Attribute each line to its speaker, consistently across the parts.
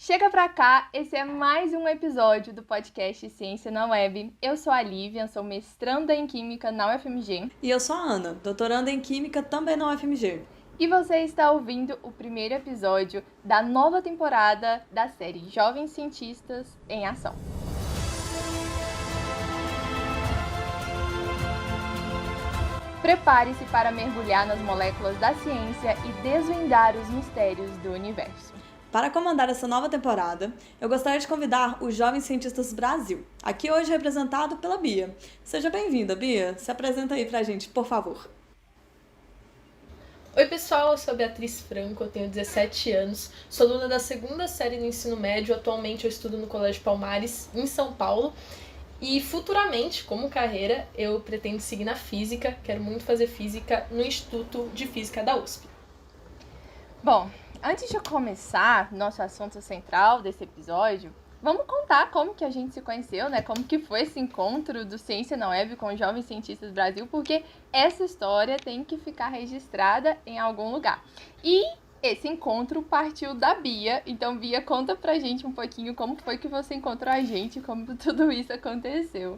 Speaker 1: Chega pra cá, esse é mais um episódio do podcast Ciência na Web. Eu sou a Lívia, sou mestranda em Química na UFMG.
Speaker 2: E eu sou a Ana, doutoranda em Química também na UFMG.
Speaker 1: E você está ouvindo o primeiro episódio da nova temporada da série Jovens Cientistas em Ação. Prepare-se para mergulhar nas moléculas da ciência e desvendar os mistérios do universo.
Speaker 2: Para comandar essa nova temporada, eu gostaria de convidar os Jovens Cientistas Brasil, aqui hoje representado pela Bia. Seja bem-vinda, Bia. Se apresenta aí pra gente, por favor.
Speaker 3: Oi pessoal, eu sou a Beatriz Franco, eu tenho 17 anos, sou aluna da segunda série do ensino médio, atualmente eu estudo no Colégio Palmares, em São Paulo, e futuramente, como carreira, eu pretendo seguir na física, quero muito fazer física no Instituto de Física da USP.
Speaker 1: Bom, antes de começar nosso assunto central desse episódio, vamos contar como que a gente se conheceu, né? Como que foi esse encontro do Ciência na Web com os Jovens Cientistas do Brasil, porque essa história tem que ficar registrada em algum lugar. E esse encontro partiu da Bia. Então, Bia, conta pra gente um pouquinho como foi que você encontrou a gente, como tudo isso aconteceu.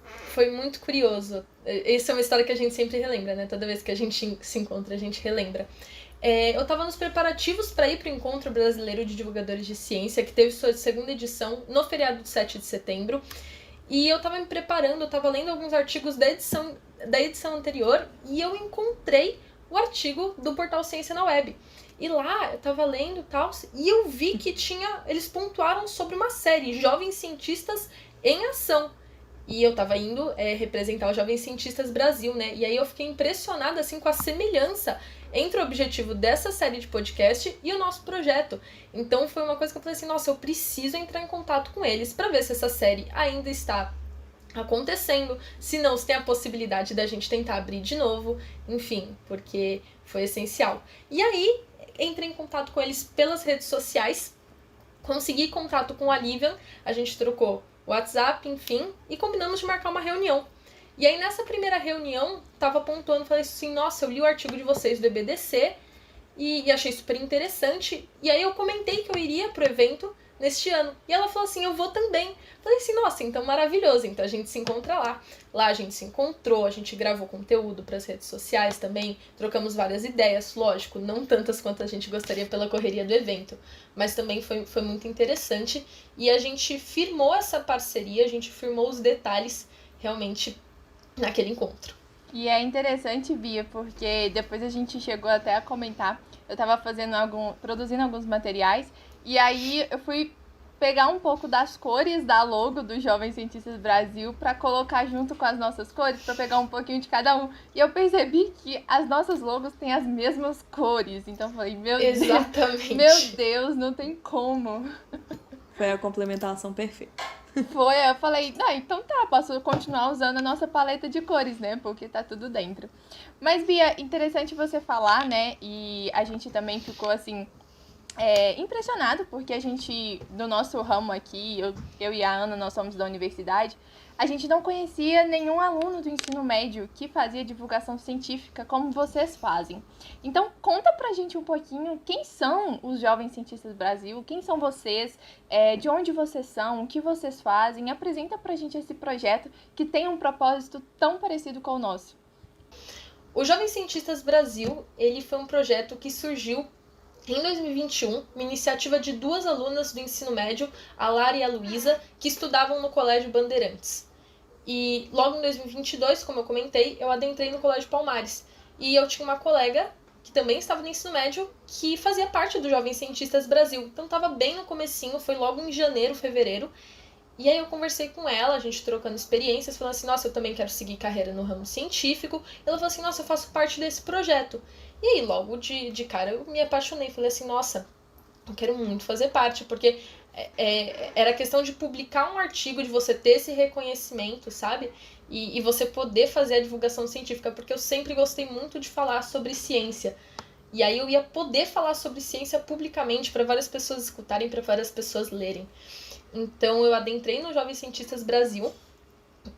Speaker 3: Foi muito curioso. Essa é uma história que a gente sempre relembra, né? Toda vez que a gente se encontra, a gente relembra. Eu estava nos preparativos para ir para o Encontro Brasileiro de Divulgadores de Ciência, que teve sua segunda edição no feriado de 7 de setembro. E eu estava me preparando, eu estava lendo alguns artigos da edição anterior e eu encontrei o artigo do portal Ciência na Web. E lá eu estava lendo e tal, e eu vi que eles pontuaram sobre uma série, Jovens Cientistas em Ação. E eu tava indo representar os Jovens Cientistas Brasil, né? E aí eu fiquei impressionada, assim, com a semelhança entre o objetivo dessa série de podcast e o nosso projeto. Então foi uma coisa que eu falei assim, nossa, eu preciso entrar em contato com eles para ver se essa série ainda está acontecendo, se não, se tem a possibilidade da gente tentar abrir de novo, enfim, porque foi essencial. E aí, entrei em contato com eles pelas redes sociais, consegui contato com a Lívia, a gente trocou WhatsApp, enfim, e combinamos de marcar uma reunião. E aí nessa primeira reunião, tava pontuando, falei assim, nossa, eu li o artigo de vocês do EBDC e achei super interessante. E aí eu comentei que eu iria pro evento neste ano. E ela falou assim, eu vou também. Falei assim, nossa, então maravilhoso, então a gente se encontra lá. Lá a gente se encontrou, a gente gravou conteúdo para as redes sociais também, trocamos várias ideias, lógico, não tantas quanto a gente gostaria pela correria do evento, mas também foi muito interessante. E a gente firmou essa parceria, a gente firmou os detalhes realmente naquele encontro.
Speaker 1: E é interessante, Bia, porque depois a gente chegou até a comentar, eu estava produzindo alguns materiais, e aí eu fui pegar um pouco das cores da logo do Jovens Cientistas Brasil para colocar junto com as nossas cores, para pegar um pouquinho de cada um. E eu percebi que as nossas logos têm as mesmas cores. Então eu falei,
Speaker 3: Exatamente.
Speaker 1: Meu Deus, não tem como.
Speaker 2: Foi a complementação perfeita.
Speaker 1: Eu falei, então tá, posso continuar usando a nossa paleta de cores, né, porque tá tudo dentro. Mas, Bia, interessante você falar, né, e a gente também ficou, assim, impressionado, porque a gente, no nosso ramo aqui, eu e a Ana, nós somos da universidade, a gente não conhecia nenhum aluno do ensino médio que fazia divulgação científica como vocês fazem. Então, conta pra gente um pouquinho quem são os Jovens Cientistas do Brasil, quem são vocês, de onde vocês são, o que vocês fazem. Apresenta pra gente esse projeto que tem um propósito tão parecido com o nosso.
Speaker 3: O Jovens Cientistas Brasil, ele foi um projeto que surgiu em 2021, uma iniciativa de duas alunas do ensino médio, a Lara e a Luísa, que estudavam no Colégio Bandeirantes. E logo em 2022, como eu comentei, eu adentrei no Colégio Palmares. E eu tinha uma colega, que também estava no ensino médio, que fazia parte do Jovens Cientistas Brasil. Então estava bem no comecinho, foi logo em janeiro, fevereiro. E aí eu conversei com ela, a gente trocando experiências, falando assim, nossa, eu também quero seguir carreira no ramo científico. Ela falou assim, nossa, eu faço parte desse projeto. E aí, logo de cara, eu me apaixonei. Falei assim, nossa, eu quero muito fazer parte, porque era questão de publicar um artigo, de você ter esse reconhecimento, sabe? E você poder fazer a divulgação científica, porque eu sempre gostei muito de falar sobre ciência. E aí eu ia poder falar sobre ciência publicamente para várias pessoas escutarem, para várias pessoas lerem. Então eu adentrei no Jovens Cientistas Brasil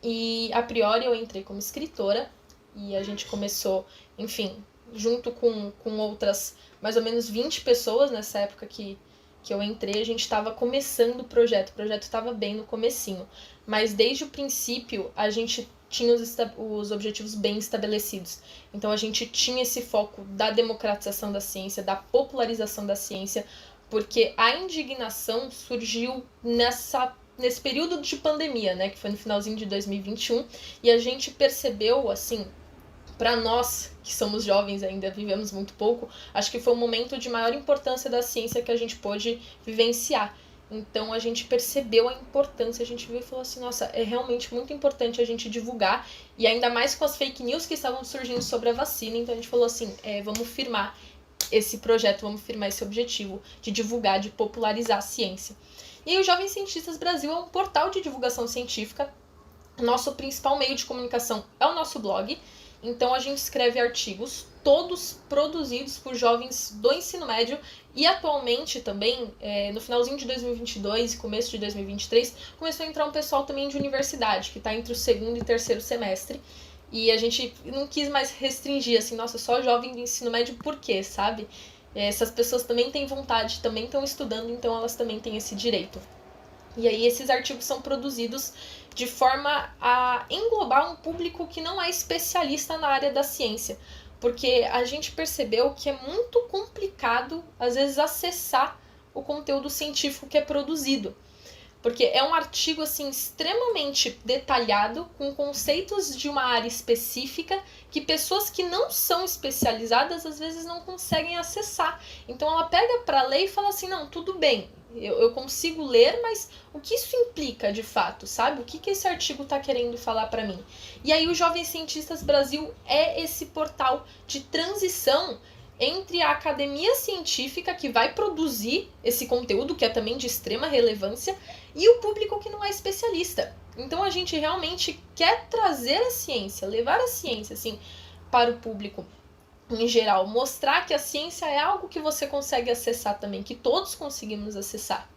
Speaker 3: e a priori eu entrei como escritora e a gente começou, enfim, junto com outras mais ou menos 20 pessoas nessa época que que eu entrei, a gente estava começando o projeto estava bem no comecinho, mas desde o princípio a gente tinha os objetivos bem estabelecidos. Então a gente tinha esse foco da democratização da ciência, da popularização da ciência, porque a indignação surgiu nesse período de pandemia, né, que foi no finalzinho de 2021, e a gente percebeu, assim, para nós que somos jovens ainda, vivemos muito pouco, acho que foi um momento de maior importância da ciência que a gente pôde vivenciar. Então a gente percebeu a importância, a gente viu e falou assim, nossa, é realmente muito importante a gente divulgar, e ainda mais com as fake news que estavam surgindo sobre a vacina, então a gente falou assim, vamos firmar esse projeto, vamos firmar esse objetivo de divulgar, de popularizar a ciência. E aí o Jovens Cientistas Brasil é um portal de divulgação científica, nosso principal meio de comunicação é o nosso blog, então a gente escreve artigos, todos produzidos por jovens do ensino médio, e atualmente também, no finalzinho de 2022 e começo de 2023, começou a entrar um pessoal também de universidade, que está entre o segundo e terceiro semestre, e a gente não quis mais restringir, assim, nossa, só jovem do ensino médio, por quê, sabe? Essas pessoas também têm vontade, também estão estudando, então elas também têm esse direito. E aí esses artigos são produzidos de forma a englobar um público que não é especialista na área da ciência, porque a gente percebeu que é muito complicado, às vezes, acessar o conteúdo científico que é produzido. Porque é um artigo assim extremamente detalhado, com conceitos de uma área específica, que pessoas que não são especializadas às vezes não conseguem acessar. Então ela pega para ler e fala assim, não, tudo bem, eu consigo ler, mas o que isso implica de fato, sabe? O que esse artigo está querendo falar para mim? E aí o Jovens Cientistas Brasil é esse portal de transição entre a academia científica, que vai produzir esse conteúdo, que é também de extrema relevância, e o público que não é especialista. Então a gente realmente quer trazer a ciência, levar a ciência assim, para o público em geral, mostrar que a ciência é algo que você consegue acessar também, que todos conseguimos acessar.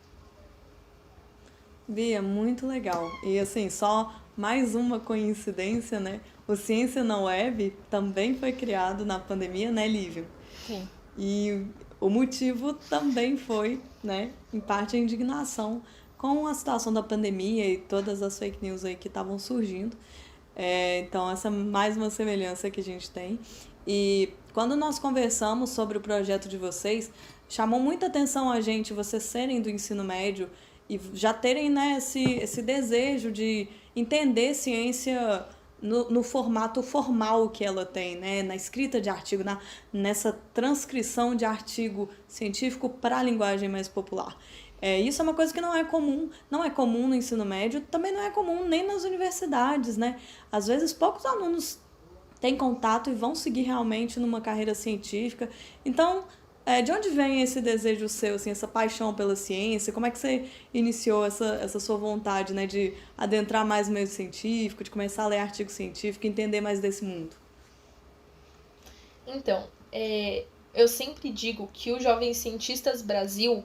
Speaker 2: Bia, muito legal. E assim, só mais uma coincidência, né? O Ciência na Web também foi criado na pandemia, né, Lívia?
Speaker 1: Sim.
Speaker 2: E o motivo também foi, né, em parte a indignação com a situação da pandemia e todas as fake news aí que estavam surgindo. Então, essa é mais uma semelhança que a gente tem. E quando nós conversamos sobre o projeto de vocês, chamou muita atenção a gente, vocês serem do ensino médio e já terem, né, esse desejo de entender ciência no formato formal que ela tem, né? Na escrita de artigo, nessa transcrição de artigo científico para a linguagem mais popular. Isso é uma coisa que não é comum no ensino médio, também não é comum nem nas universidades, né? Às vezes poucos alunos têm contato e vão seguir realmente numa carreira científica. Então, de onde vem esse desejo seu, assim, essa paixão pela ciência? Como é que você iniciou essa sua vontade, né, de adentrar mais no meio científico, de começar a ler artigo científico, entender mais desse mundo?
Speaker 3: Então, eu sempre digo que o Jovens Cientistas Brasil,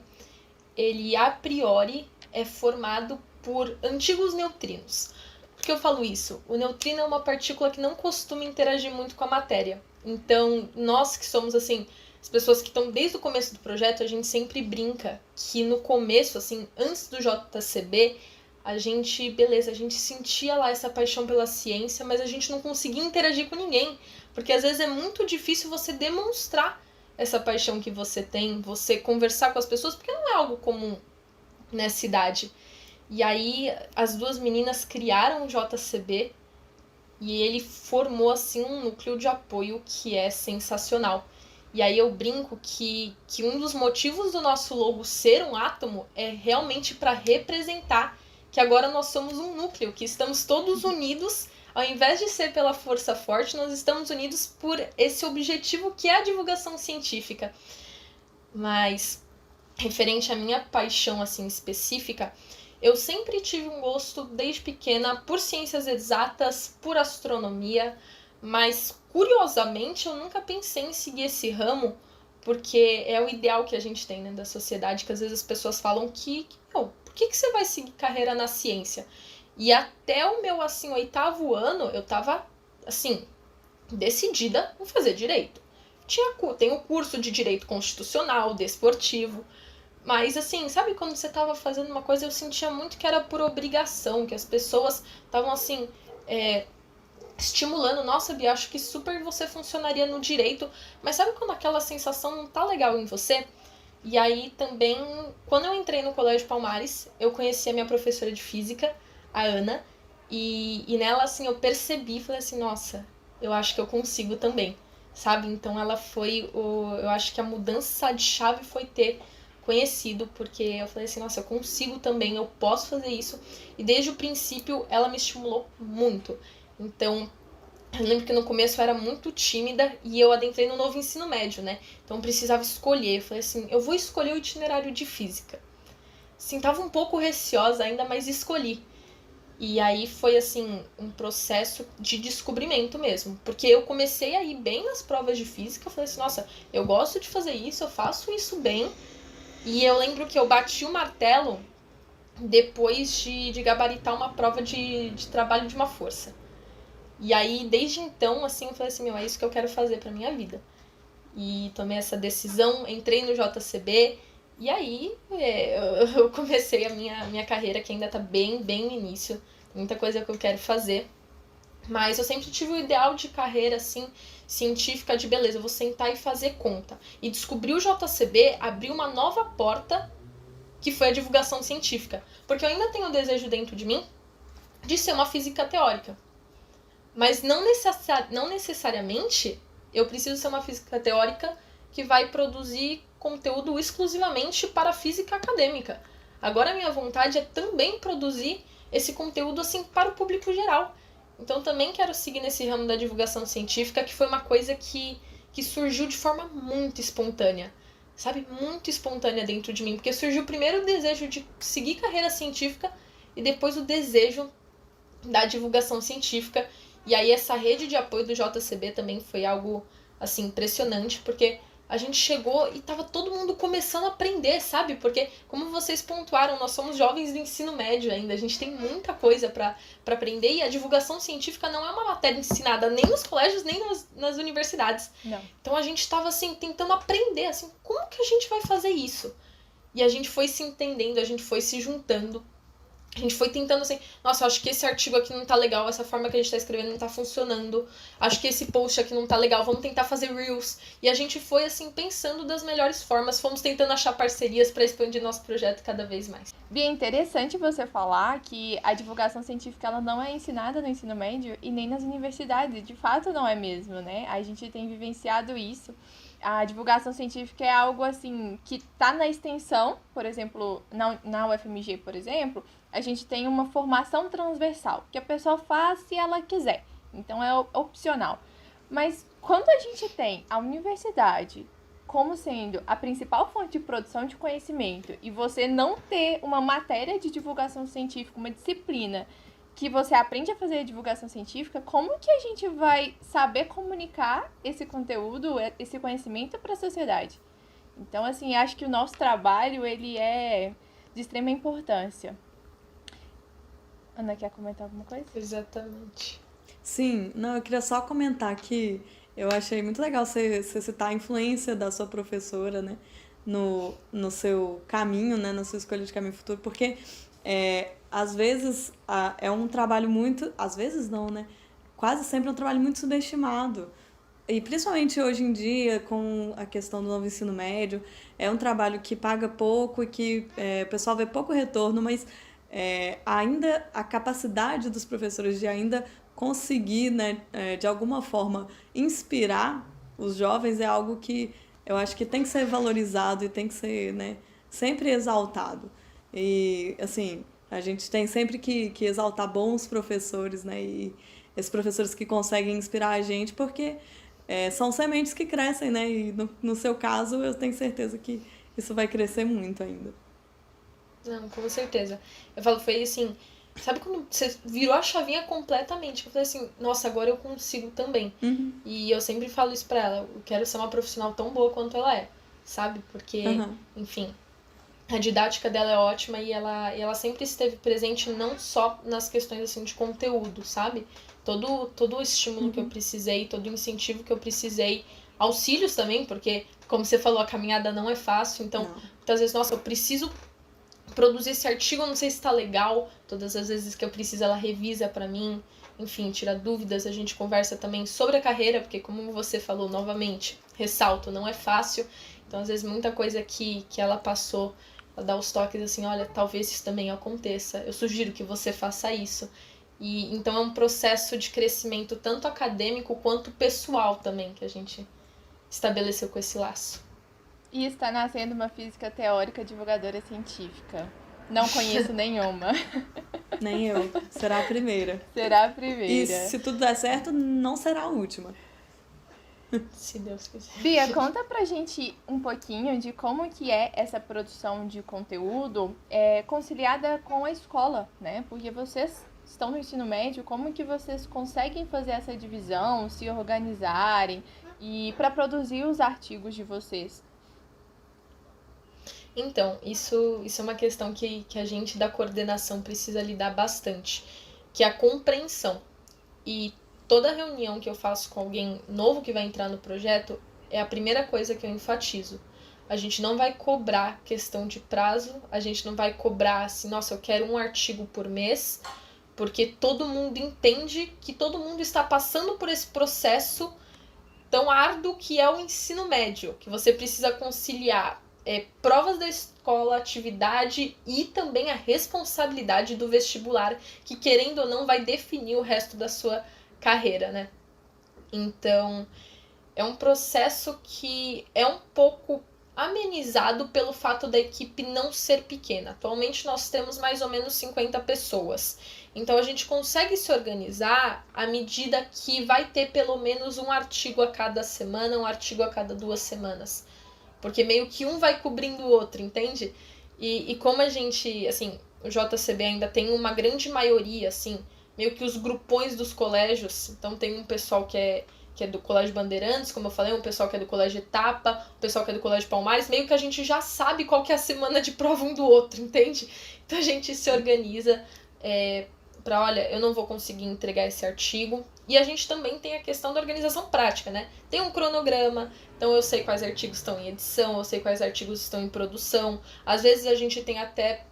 Speaker 3: ele a priori é formado por antigos neutrinos. Por que eu falo isso? O neutrino é uma partícula que não costuma interagir muito com a matéria. Então, nós que somos, assim, as pessoas que estão desde o começo do projeto, a gente sempre brinca que no começo, assim, antes do JCB, a gente sentia lá essa paixão pela ciência, mas a gente não conseguia interagir com ninguém. Porque às vezes é muito difícil você demonstrar essa paixão que você tem, você conversar com as pessoas, porque não é algo comum nessa idade. E aí as duas meninas criaram o JCB e ele formou assim um núcleo de apoio que é sensacional. E aí eu brinco que um dos motivos do nosso logo ser um átomo é realmente para representar que agora nós somos um núcleo, que estamos todos unidos. Ao invés de ser pela força forte, nós estamos unidos por esse objetivo que é a divulgação científica. Mas, referente à minha paixão assim específica, eu sempre tive um gosto desde pequena por ciências exatas, por astronomia, mas curiosamente eu nunca pensei em seguir esse ramo, porque é o ideal que a gente tem, né, da sociedade, que às vezes as pessoas falam por que você vai seguir carreira na ciência? E até o meu, assim, 8º ano, eu tava, assim, decidida em fazer direito. Tem o curso de direito constitucional, desportivo, Mas, assim, sabe quando você tava fazendo uma coisa, eu sentia muito que era por obrigação, que as pessoas estavam, assim, estimulando, nossa, Bia, acho que super você funcionaria no direito, mas sabe quando aquela sensação não tá legal em você? E aí também, quando eu entrei no Colégio Palmares, eu conheci a minha professora de física, a Ana, e nela, assim, eu percebi, falei assim, nossa, eu acho que eu consigo também, sabe? Então ela foi, eu acho que a mudança de chave foi ter conhecido, porque eu falei assim, nossa, eu consigo também, eu posso fazer isso, e desde o princípio ela me estimulou muito. Então, eu lembro que no começo eu era muito tímida e eu adentrei no novo ensino médio, né? Então eu precisava escolher. Eu falei assim, eu vou escolher o itinerário de física. Assim, tava um pouco receosa ainda, mas escolhi. E aí foi, assim, um processo de descobrimento mesmo. Porque eu comecei a ir bem nas provas de física. Eu falei assim, nossa, eu gosto de fazer isso, eu faço isso bem. E eu lembro que eu bati o martelo depois de gabaritar uma prova de trabalho de uma força. E aí, desde então, assim, eu falei assim, meu, é isso que eu quero fazer pra minha vida. E tomei essa decisão, entrei no JCB, e aí eu comecei a minha carreira, que ainda tá bem no início. Muita coisa que eu quero fazer. Mas eu sempre tive o ideal de carreira, assim, científica, de beleza, eu vou sentar e fazer conta. E descobrir o JCB abriu uma nova porta, que foi a divulgação científica. Porque eu ainda tenho o desejo dentro de mim de ser uma física teórica. Mas não necessariamente eu preciso ser uma física teórica que vai produzir conteúdo exclusivamente para a física acadêmica. Agora a minha vontade é também produzir esse conteúdo assim para o público geral. Então também quero seguir nesse ramo da divulgação científica, que foi uma coisa que surgiu de forma muito espontânea. Sabe? Muito espontânea dentro de mim. Porque surgiu primeiro o desejo de seguir carreira científica e depois o desejo da divulgação científica. E aí essa rede de apoio do JCB também foi algo, assim, impressionante, porque a gente chegou e tava todo mundo começando a aprender, sabe? Porque, como vocês pontuaram, nós somos jovens do ensino médio ainda, a gente tem muita coisa pra aprender, e a divulgação científica não é uma matéria ensinada nem nos colégios, nem nas universidades.
Speaker 1: Não.
Speaker 3: Então a gente tava, assim, tentando aprender, assim, como que a gente vai fazer isso? E a gente foi se entendendo, a gente foi se juntando. A gente foi tentando assim, nossa, eu acho que esse artigo aqui não tá legal, essa forma que a gente tá escrevendo não tá funcionando, acho que esse post aqui não tá legal, vamos tentar fazer reels. E a gente foi, assim, pensando das melhores formas, fomos tentando achar parcerias para expandir nosso projeto cada vez mais.
Speaker 1: Bia, é interessante você falar que a divulgação científica ela não é ensinada no ensino médio e nem nas universidades. De fato, não é mesmo, né? A gente tem vivenciado isso. A divulgação científica é algo, assim, que está na extensão. Por exemplo, na UFMG, por exemplo, a gente tem uma formação transversal, que a pessoa faz se ela quiser. Então, é opcional. Mas quando a gente tem a universidade como sendo a principal fonte de produção de conhecimento e você não ter uma matéria de divulgação científica, uma disciplina que você aprende a fazer a divulgação científica, como que a gente vai saber comunicar esse conteúdo, esse conhecimento para a sociedade? Então, assim, acho que o nosso trabalho, ele é de extrema importância. Ana, quer comentar alguma coisa?
Speaker 3: Exatamente.
Speaker 2: Sim, não, eu queria só comentar que eu achei muito legal você citar a influência da sua professora, né, no seu caminho, né, na sua escolha de caminho futuro, porque às vezes é um trabalho muito, às vezes não, né, quase sempre é um trabalho muito subestimado. E principalmente hoje em dia, com a questão do novo ensino médio, é um trabalho que paga pouco e que o pessoal vê pouco retorno, mas ainda a capacidade dos professores de ainda conseguir, né, de alguma forma, inspirar os jovens é algo que eu acho que tem que ser valorizado e tem que ser, né, sempre exaltado. E, assim, a gente tem sempre que exaltar bons professores, né, e esses professores que conseguem inspirar a gente, porque são sementes que crescem, né, e no seu caso eu tenho certeza que isso vai crescer muito ainda.
Speaker 3: Não, com certeza. Eu falo, foi assim, sabe quando você virou a chavinha completamente? Eu falei assim, nossa, agora eu consigo também.
Speaker 2: Uhum.
Speaker 3: E eu sempre falo isso pra ela, eu quero ser uma profissional tão boa quanto ela é, sabe? Porque, enfim, a didática dela é ótima e ela sempre esteve presente não só nas questões, assim, de conteúdo, sabe? Todo o estímulo que eu precisei, todo o incentivo que eu precisei, auxílios também, porque como você falou, a caminhada não é fácil, então
Speaker 2: Não.
Speaker 3: muitas vezes, nossa, eu preciso produzir esse artigo, eu não sei se tá legal, todas as vezes que eu preciso ela revisa pra mim, enfim, tira dúvidas, a gente conversa também sobre a carreira, porque como você falou novamente, ressalto, não é fácil, então às vezes muita coisa que ela passou, ela dá os toques assim, olha, talvez isso também aconteça, eu sugiro que você faça isso. E então é um processo de crescimento tanto acadêmico quanto pessoal também, que a gente estabeleceu com esse laço.
Speaker 1: E está nascendo uma física teórica divulgadora científica. Não conheço nenhuma.
Speaker 2: Nem eu. Será a primeira.
Speaker 1: Será a
Speaker 2: E
Speaker 1: primeira.
Speaker 2: se tudo der certo, não será a última.
Speaker 3: Se Deus quiser.
Speaker 1: Bia, conta pra gente um pouquinho de como que é essa produção de conteúdo conciliada com a escola, né? Porque vocês estão no ensino médio, como que vocês conseguem fazer essa divisão, se organizarem e para produzir os artigos de vocês?
Speaker 3: Então, isso é uma questão que a gente da coordenação precisa lidar bastante, que é a compreensão. E toda reunião que eu faço com alguém novo que vai entrar no projeto, é a primeira coisa que eu enfatizo. A gente não vai cobrar questão de prazo, a gente não vai cobrar assim, nossa, eu quero um artigo por mês, porque todo mundo entende que todo mundo está passando por esse processo tão árduo que é o ensino médio, que você precisa conciliar provas da escola, atividade e também a responsabilidade do vestibular, que querendo ou não vai definir o resto da sua carreira, né? Então, é um processo que é um pouco amenizado pelo fato da equipe não ser pequena. Atualmente nós temos mais ou menos 50 pessoas. Então a gente consegue se organizar à medida que vai ter pelo menos um artigo a cada semana, um artigo a cada 2 semanas. Porque meio que um vai cobrindo o outro, entende? E como a gente, assim, o JCB ainda tem uma grande maioria, assim, meio que os grupões dos colégios. Então tem um pessoal que é do Colégio Bandeirantes, como eu falei, um pessoal que é do Colégio Etapa, um pessoal que é do Colégio Palmares, meio que a gente já sabe qual que é a semana de prova um do outro, entende? Então a gente se organiza para, olha, eu não vou conseguir entregar esse artigo. E a gente também tem a questão da organização prática, né? Tem um cronograma, então eu sei quais artigos estão em edição, eu sei quais artigos estão em produção. Às vezes a gente tem até,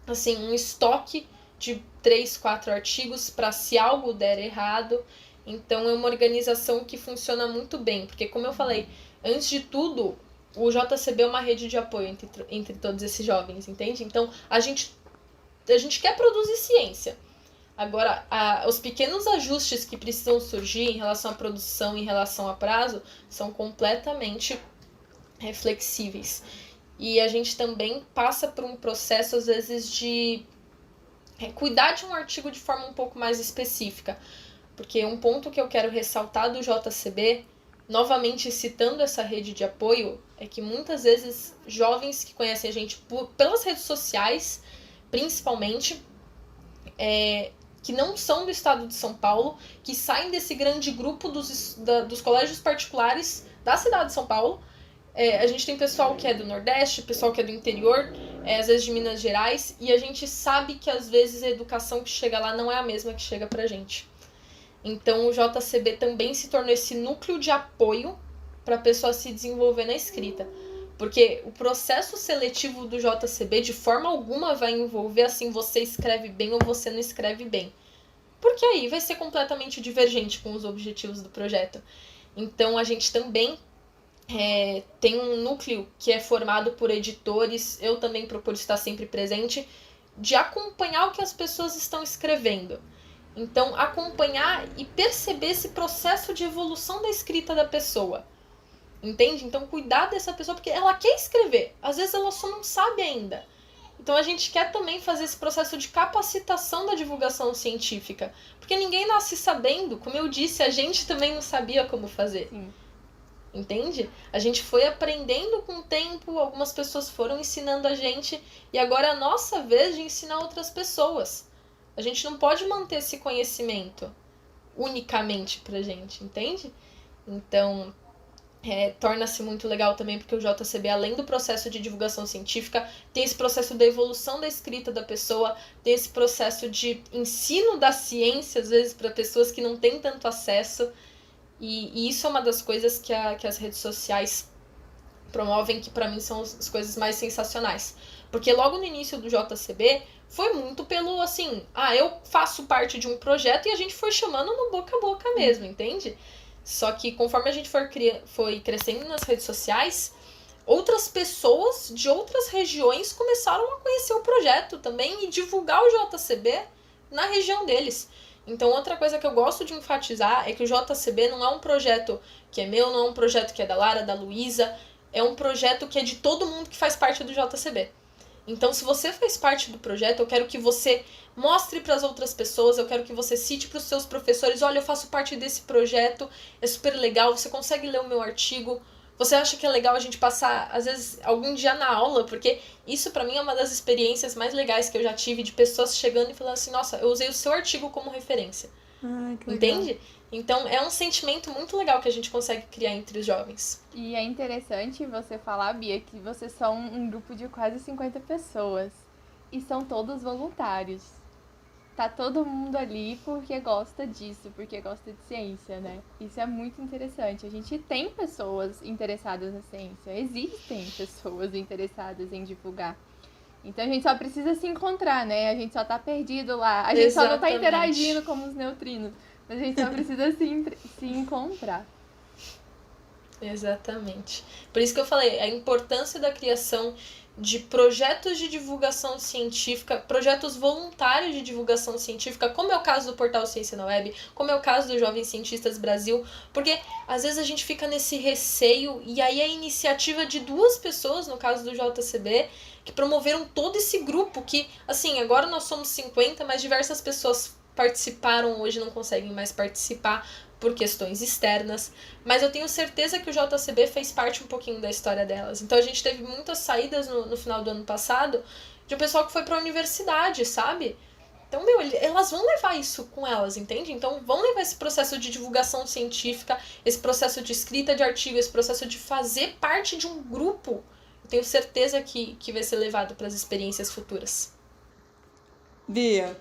Speaker 3: assim, um estoque de 3, 4 artigos para se algo der errado. Então é uma organização que funciona muito bem, porque como eu falei, antes de tudo, o JCB é uma rede de apoio entre todos esses jovens, entende? Então a gente quer produzir ciência. Agora, os pequenos ajustes que precisam surgir em relação à produção, em relação a prazo, são completamente flexíveis. E a gente também passa por um processo, às vezes, de cuidar de um artigo de forma um pouco mais específica. Porque um ponto que eu quero ressaltar do JCB, novamente citando essa rede de apoio, é que muitas vezes jovens que conhecem a gente pelas redes sociais, principalmente, que não são do estado de São Paulo, que saem desse grande grupo dos colégios particulares da cidade de São Paulo. A gente tem pessoal que é do Nordeste, pessoal que é do interior, às vezes de Minas Gerais, e a gente sabe que às vezes a educação que chega lá não é a mesma que chega pra gente. Então o JCB também se tornou esse núcleo de apoio para a pessoa se desenvolver na escrita. Porque o processo seletivo do JCB de forma alguma vai envolver assim, você escreve bem ou você não escreve bem. Porque aí vai ser completamente divergente com os objetivos do projeto. Então a gente também tem um núcleo que é formado por editores, eu também procuro estar sempre presente, de acompanhar o que as pessoas estão escrevendo. Então, acompanhar e perceber esse processo de evolução da escrita da pessoa. Entende? Então, cuidar dessa pessoa, porque ela quer escrever. Às vezes, ela só não sabe ainda. Então, a gente quer também fazer esse processo de capacitação da divulgação científica. Porque ninguém nasce sabendo. Como eu disse, a gente também não sabia como fazer.
Speaker 1: Sim.
Speaker 3: Entende? A gente foi aprendendo com o tempo, algumas pessoas foram ensinando a gente, e agora é a nossa vez de ensinar outras pessoas. A gente não pode manter esse conhecimento unicamente pra gente, entende? Então, torna-se muito legal também porque o JCB, além do processo de divulgação científica, tem esse processo da evolução da escrita da pessoa, tem esse processo de ensino da ciência, às vezes, para pessoas que não têm tanto acesso. E isso é uma das coisas que as redes sociais promovem, que pra mim são as coisas mais sensacionais. Porque logo no início do JCB, foi muito pelo, assim, eu faço parte de um projeto e a gente foi chamando no boca a boca mesmo, entende? Só que conforme a gente foi crescendo nas redes sociais, outras pessoas de outras regiões começaram a conhecer o projeto também e divulgar o JCB na região deles. Então, outra coisa que eu gosto de enfatizar é que o JCB não é um projeto que é meu, não é um projeto que é da Lara, da Luísa, é um projeto que é de todo mundo que faz parte do JCB. Então, se você faz parte do projeto, eu quero que você mostre para as outras pessoas, eu quero que você cite para os seus professores, olha, eu faço parte desse projeto, é super legal, você consegue ler o meu artigo, você acha que é legal a gente passar, às vezes, algum dia na aula, porque isso para mim é uma das experiências mais legais que eu já tive, de pessoas chegando e falando assim, nossa, eu usei o seu artigo como referência.
Speaker 2: Que legal.
Speaker 3: Entende? Então, é um sentimento muito legal que a gente consegue criar entre os jovens.
Speaker 1: E é interessante você falar, Bia, que vocês são um grupo de quase 50 pessoas. E são todos voluntários. Tá todo mundo ali porque gosta disso, porque gosta de ciência, né? Isso é muito interessante. A gente tem pessoas interessadas na ciência. Existem pessoas interessadas em divulgar. Então a gente só precisa se encontrar, né? A gente só tá perdido lá. A gente só não tá interagindo como os neutrinos. Mas a gente só precisa se encontrar.
Speaker 3: Exatamente. Por isso que eu falei, a importância da criação de projetos de divulgação científica, projetos voluntários de divulgação científica, como é o caso do Portal Ciência na Web, como é o caso do Jovens Cientistas Brasil, porque às vezes a gente fica nesse receio, e aí a iniciativa de 2 pessoas, no caso do JCB, que promoveram todo esse grupo, que, assim, agora nós somos 50, mas diversas pessoas participaram, hoje não conseguem mais participar por questões externas, mas eu tenho certeza que o JCB fez parte um pouquinho da história delas. Então a gente teve muitas saídas no final do ano passado de um pessoal que foi para a universidade, sabe? Então, elas vão levar isso com elas, entende? Então vão levar esse processo de divulgação científica, esse processo de escrita de artigo, esse processo de fazer parte de um grupo. Eu tenho certeza que vai ser levado para as experiências futuras.
Speaker 2: Bia,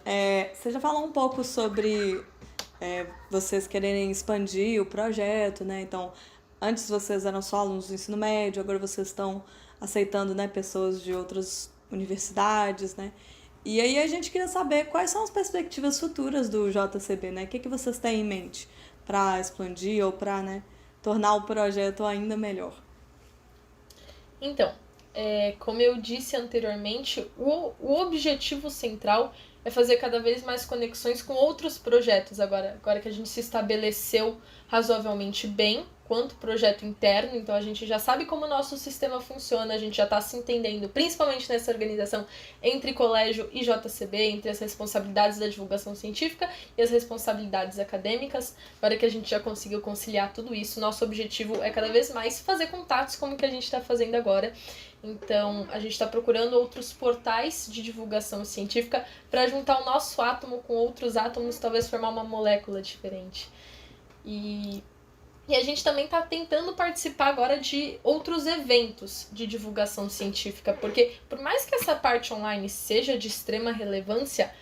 Speaker 2: você já falou um pouco sobre vocês quererem expandir o projeto, né? Então, antes vocês eram só alunos do ensino médio, agora vocês estão aceitando, né, pessoas de outras universidades, né? E aí a gente queria saber quais são as perspectivas futuras do JCB, né? O que vocês têm em mente para expandir ou para, né, tornar o projeto ainda melhor?
Speaker 3: Então, como eu disse anteriormente, o objetivo central é fazer cada vez mais conexões com outros projetos agora que a gente se estabeleceu razoavelmente bem quanto projeto interno, então a gente já sabe como o nosso sistema funciona, a gente já está se entendendo, principalmente nessa organização entre colégio e JCB, entre as responsabilidades da divulgação científica e as responsabilidades acadêmicas. Agora que a gente já conseguiu conciliar tudo isso, nosso objetivo é cada vez mais fazer contatos como que a gente está fazendo agora. Então, a gente está procurando outros portais de divulgação científica para juntar o nosso átomo com outros átomos, talvez formar uma molécula diferente. E a gente também está tentando participar agora de outros eventos de divulgação científica, porque por mais que essa parte online seja de extrema relevância,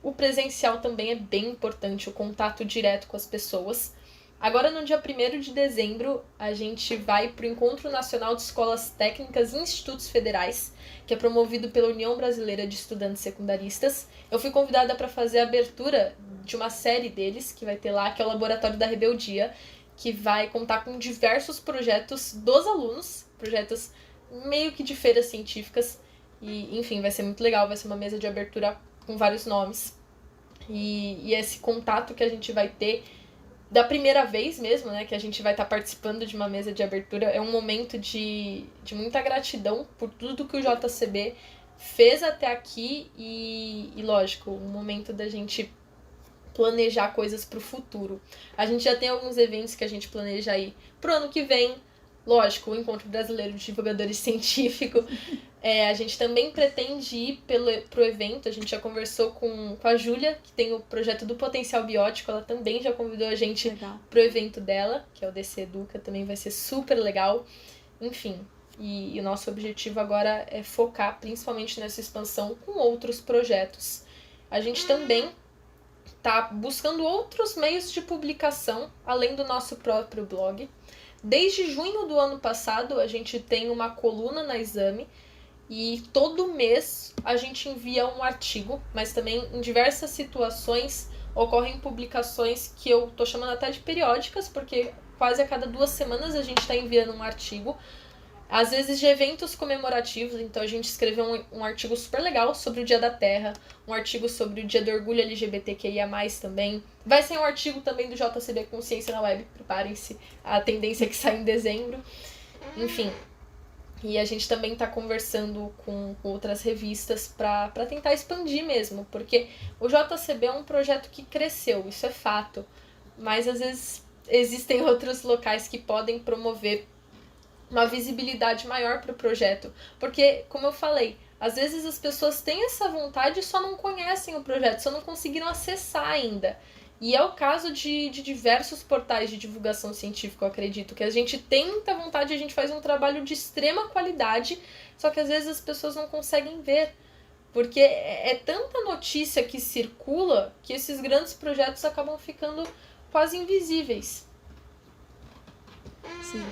Speaker 3: o presencial também é bem importante, o contato direto com as pessoas. Agora, no dia 1º de dezembro, a gente vai para o Encontro Nacional de Escolas Técnicas e Institutos Federais, que é promovido pela União Brasileira de Estudantes Secundaristas. Eu fui convidada para fazer a abertura de uma série deles, que vai ter lá, que é o Laboratório da Rebeldia, que vai contar com diversos projetos dos alunos, projetos meio que de feiras científicas. E, enfim, vai ser muito legal, vai ser uma mesa de abertura com vários nomes. E esse contato que a gente vai ter da primeira vez mesmo, né, que a gente vai estar participando de uma mesa de abertura, é um momento de muita gratidão por tudo que o JCB fez até aqui e lógico, um momento da gente planejar coisas para o futuro. A gente já tem alguns eventos que a gente planeja aí pro ano que vem, lógico, o Encontro Brasileiro de Divulgadores Científicos. A gente também pretende ir pro evento, a gente já conversou com a Júlia, que tem o projeto do Potencial Biótico, ela também já convidou a gente pro evento dela, que é o DC Educa, também vai ser super legal. Enfim, e o nosso objetivo agora é focar principalmente nessa expansão com outros projetos. A gente também está buscando outros meios de publicação, além do nosso próprio blog. Desde junho do ano passado, a gente tem uma coluna na Exame e todo mês a gente envia um artigo, mas também em diversas situações ocorrem publicações que eu tô chamando até de periódicas, porque quase a cada 2 semanas a gente está enviando um artigo, às vezes de eventos comemorativos. Então a gente escreveu um artigo super legal sobre o Dia da Terra, um artigo sobre o Dia do Orgulho LGBTQIA+, também. Vai ser um artigo também do JCB Consciência na Web, preparem-se, a tendência é que sai em dezembro. Enfim, e a gente também está conversando com outras revistas para tentar expandir mesmo, porque o JCB é um projeto que cresceu, isso é fato, mas às vezes existem outros locais que podem promover uma visibilidade maior para o projeto, porque, como eu falei, às vezes as pessoas têm essa vontade e só não conhecem o projeto, só não conseguiram acessar ainda. E é o caso de diversos portais de divulgação científica, eu acredito, que a gente tem muita vontade, a gente faz um trabalho de extrema qualidade, só que às vezes as pessoas não conseguem ver, porque é tanta notícia que circula que esses grandes projetos acabam ficando quase invisíveis.
Speaker 2: Sim.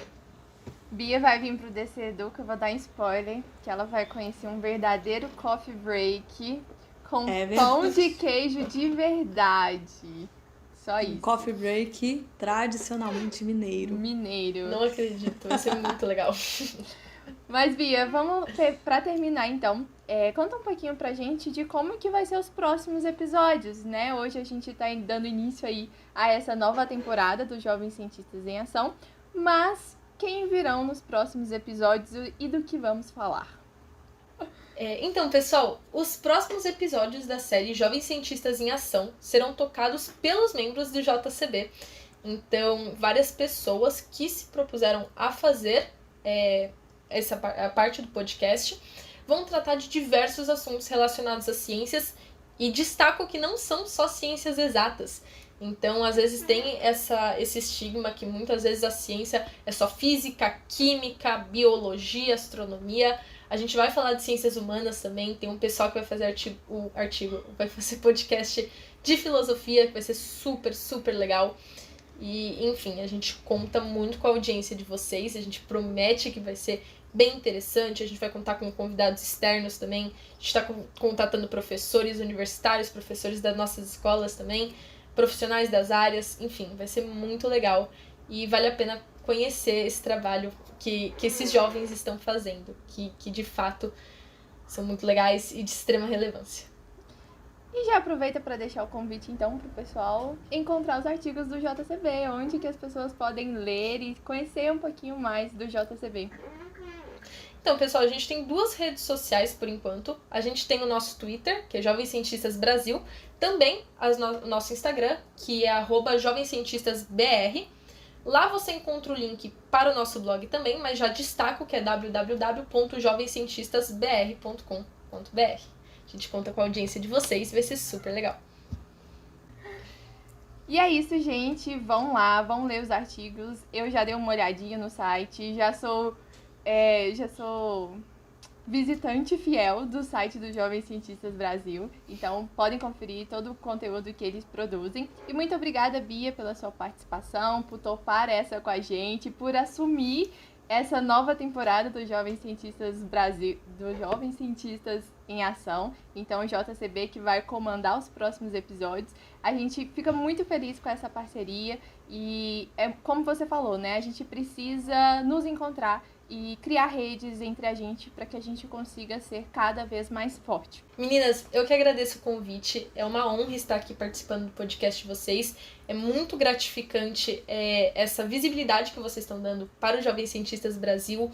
Speaker 1: Bia vai vir pro DC Educa, eu vou dar um spoiler, que ela vai conhecer um verdadeiro coffee break com pão de queijo de verdade. Só isso.
Speaker 2: Um coffee break tradicionalmente mineiro.
Speaker 1: Mineiro.
Speaker 3: Não acredito, vai ser muito legal.
Speaker 1: Mas, Bia, vamos pra terminar, então. Conta um pouquinho pra gente de como que vai ser os próximos episódios, né? Hoje a gente tá dando início aí a essa nova temporada dos Jovens Cientistas em Ação, mas quem virão nos próximos episódios e do que vamos falar?
Speaker 3: Então, pessoal, os próximos episódios da série Jovens Cientistas em Ação serão tocados pelos membros do JCB. Então, várias pessoas que se propuseram a fazer a parte do podcast vão tratar de diversos assuntos relacionados às ciências, e destaco que não são só ciências exatas. Então, às vezes tem esse estigma que muitas vezes a ciência é só física, química, biologia, astronomia. A gente vai falar de ciências humanas também, tem um pessoal que vai fazer vai fazer podcast de filosofia, que vai ser super, super legal. E, enfim, a gente conta muito com a audiência de vocês, a gente promete que vai ser bem interessante, a gente vai contar com convidados externos também, a gente está contatando professores universitários, professores das nossas escolas também, profissionais das áreas, enfim, vai ser muito legal e vale a pena conhecer esse trabalho que esses jovens estão fazendo, que de fato são muito legais e de extrema relevância.
Speaker 1: E já aproveita para deixar o convite, então, para o pessoal encontrar os artigos do JCB, onde que as pessoas podem ler e conhecer um pouquinho mais do JCB.
Speaker 3: Então, pessoal, a gente tem 2 redes sociais por enquanto. A gente tem o nosso Twitter, que é Jovens Cientistas Brasil. Também o nosso Instagram, que é @jovenscientistasbr. Lá você encontra o link para o nosso blog também, mas já destaco que é www.jovenscientistasbr.com.br. A gente conta com a audiência de vocês, vai ser super legal.
Speaker 1: E é isso, gente. Vão lá, vão ler os artigos. Eu já dei uma olhadinha no site, já sou visitante fiel do site do Jovens Cientistas Brasil. Então, podem conferir todo o conteúdo que eles produzem. E muito obrigada, Bia, pela sua participação, por topar essa com a gente, por assumir essa nova temporada do Jovens Cientistas Brasil, do Jovens Cientistas em Ação. Então, o JCB que vai comandar os próximos episódios. A gente fica muito feliz com essa parceria e, como você falou, né? A gente precisa nos encontrar e criar redes entre a gente para que a gente consiga ser cada vez mais forte.
Speaker 3: Meninas, eu que agradeço o convite. É uma honra estar aqui participando do podcast de vocês. É muito gratificante essa visibilidade que vocês estão dando para o Jovens Cientistas Brasil.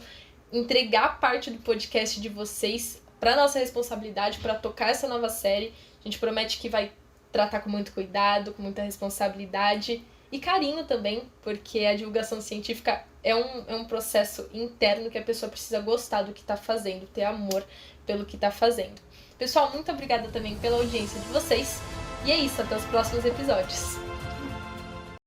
Speaker 3: Entregar parte do podcast de vocês para nossa responsabilidade, para tocar essa nova série. A gente promete que vai tratar com muito cuidado, com muita responsabilidade e carinho também, porque a divulgação científica é um processo interno que a pessoa precisa gostar do que está fazendo, ter amor pelo que está fazendo. Pessoal, muito obrigada também pela audiência de vocês. E é isso, até os próximos episódios.